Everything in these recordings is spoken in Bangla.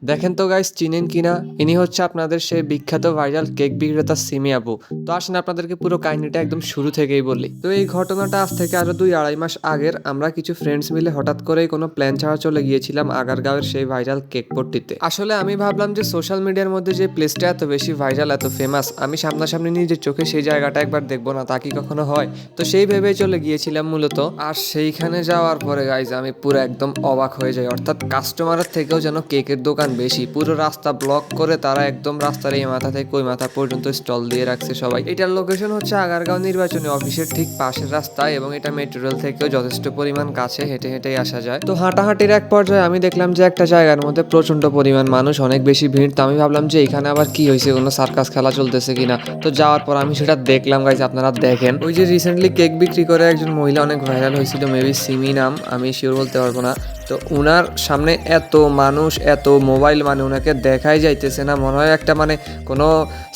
দেখেন তো গাইস, চিনেন কিনা? ইনি হচ্ছে আপনাদের সেই বিখ্যাত ভাইরাল কেক বিক্রেতা সিমি আপু। তো আসেন আপনাদেরকে পুরো কাহিনীটা একদম শুরু থেকেই বলি। তো এই ঘটনাটা আজ থেকে আরো 2-2.5 মাস আগের। আমরা কিছু ফ্রেন্ডস মিলে হঠাৎ করেই কোনো প্ল্যান ছাড়া চলে গিয়েছিলাম আগারগাঁওয়ের সেই ভাইরাল কেক পট্টিতে। আসলে আমি ভাবলাম যে সোশ্যাল মিডিয়ার মধ্যে যে প্লেসটা এত বেশি ভাইরাল, এত ফেমাস, আমি সামনাসামনি নিজের চোখে সেই জায়গাটা একবার দেখবো না, তা কি কখনো হয়? তো সেই ভেবেই চলে গিয়েছিলাম মূলত। আর সেইখানে যাওয়ার পরে গাইজ আমি পুরো একদম অবাক হয়ে যাই। অর্থাৎ কাস্টমারের থেকেও যেন কেকের দোকান বেশি। পুরো রাস্তা ব্লক করে তারা একদম রাস্তার এই মাথা থেকে ওই মাথা পর্যন্ত স্টল দিয়ে রাখছে সবাই। এটার লোকেশন হচ্ছে আগারগাঁও নির্বাচনী অফিসের ঠিক পাশের রাস্তায়, এবং এটা মেট্রো রেল থেকেও যথেষ্ট পরিমাণ কাছে, হেঁটে হেঁটেই আসা যায়। তো হাঁটাহাঁটির এক পর্যায়ে আমি দেখলাম যে একটা জায়গার মধ্যে প্রচন্ড পরিমাণ মানুষ, অনেক বেশি ভিড়। তো আমি ভাবলাম যে এখানে আবার কি হয়েছে, কোনো সার্কাস খেলা চলতেছে কিনা। তো যাওয়ার পর আমি সেটা দেখলাম গাইজ, আপনারা দেখেন। ওই যে রিসেন্টলি কেক বিক্রি করে একজন মহিলা অনেক ভাইরাল হয়েছিল, মেবি সিমি নাম, আমি শিওর বলতে পারবো না। তো উনার সামনে এত মানুষ, এত মোবাইল, মানে ওনাকে দেখাই যাইতেছে না। মনে হয় একটা মানে কোনো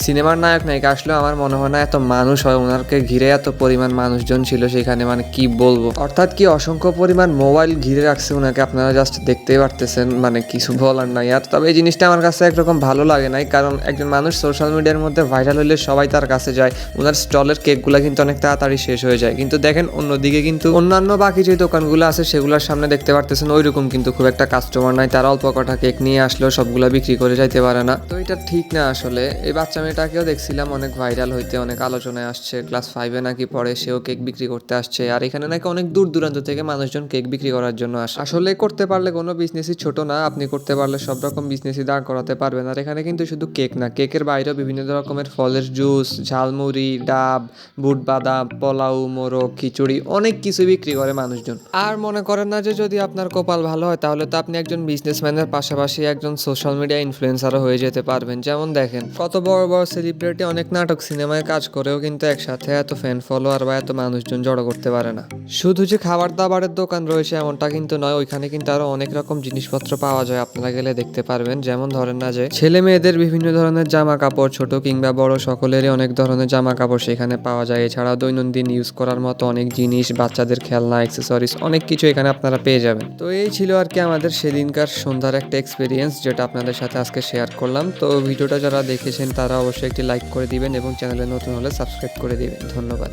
সিনেমার নায়ক নায়িকা আসলে আমার মনে হয় না এত মানুষ হয়। ওনাকে ঘিরে এত পরিমাণ মানুষজন ছিল সেখানে, মানে কি বলবো। অর্থাৎ কি অসংখ্য পরিমাণ মোবাইল ঘিরে রাখছে ওনাকে, আপনারা জাস্ট দেখতেই পারতেছেন, মানে কিছু বলার নাই আর। তবে এই জিনিসটা আমার কাছে একরকম ভালো লাগে নাই, কারণ একজন মানুষ সোশ্যাল মিডিয়ার মধ্যে ভাইরাল হলে সবাই তার কাছে যায়। ওনার স্টলের কেকগুলো কিন্তু অনেক তাড়াতাড়ি শেষ হয়ে যায়। কিন্তু দেখেন অন্যদিকে কিন্তু অন্যান্য বাকি যে দোকানগুলো আছে সেগুলোর সামনে দেখতে পারতেছেন ওইরকম কিন্তু খুব একটা কাস্টমার নাই। তারা অল্প কটা কেক নিয়ে আসলেও সবগুলো বিক্রি করে যাইতে পারে না। তো এটা ঠিক না আসলে। এই বাচ্চা মেয়েটাকেও দেখছিলাম অনেক ভাইরাল হইতে, অনেক আলোচনায় আসছে। ক্লাস 5-এ নাকি পড়ে, সেও কেক বিক্রি করতে আসছে। আর এখানে নাকি অনেক দূর দূরান্ত থেকে মানুষজন কেক বিক্রি করার জন্য আসে। আসলে করতে পারলে কোনো বিজনেসই ছোট না, আপনি করতে পারলে সব রকম বিজনেসই দাঁড় করাতে পারবেন। আর এখানে কিন্তু শুধু কেক না, কেকের বাইরেও বিভিন্ন রকমের ফলের জুস, ঝালমুড়ি, ডাব, বুট বাদাম, পোলাও, মোরগ, খিচুড়ি, অনেক কিছু বিক্রি করে মানুষজন। আর মনে করেন না যে যদি আপনার কপাল ভালো হয় তাহলে তো আপনি একজন বিজনেসম্যানের পাশাপাশি একজন সোশ্যাল মিডিয়া ইনফ্লুয়েন্সারও হয়ে যেতে পারবেন। যেমন দেখেন কত বড় বড় সেলিব্রিটি অনেক নাটক সিনেমায় কাজ করেও কিন্তু একসাথে এত ফ্যান ফলোয়ার বা এত মানুষজন জড়ো করতে পারে না। শুধু যে খাবার দাবারের দোকান রয়েছে এমনটা কিন্তু নয়, ওইখানে কিন্তু আরো অনেক রকম জিনিসপত্র পাওয়া যায়, আপনারা গেলে দেখতে পারবেন। যেমন ধরেন না যে ছেলে মেয়েদের বিভিন্ন ধরনের জামা কাপড়, ছোট কিংবা বড় সকলেরই অনেক ধরনের জামা কাপড় সেখানে পাওয়া যায়। এছাড়াও দৈনন্দিন ইউজ করার মতো অনেক জিনিস, বাচ্চাদের খেলনা, অ্যাক্সেসরিজ, অনেক কিছু এখানে আপনারা পেয়ে যাবেন। তো এই ছিল আর কি আমাদের সেদিনকার সন্ধ্যার একটা এক্সপিরিয়েন্স, যেটা আপনাদের সাথে আজকে শেয়ার করলাম। তো ভিডিওটা যারা দেখেছেন তারা অবশ্যই একটি লাইক করে দিবেন এবং চ্যানেলে নতুন হলে সাবস্ক্রাইব করে দিবেন। ধন্যবাদ।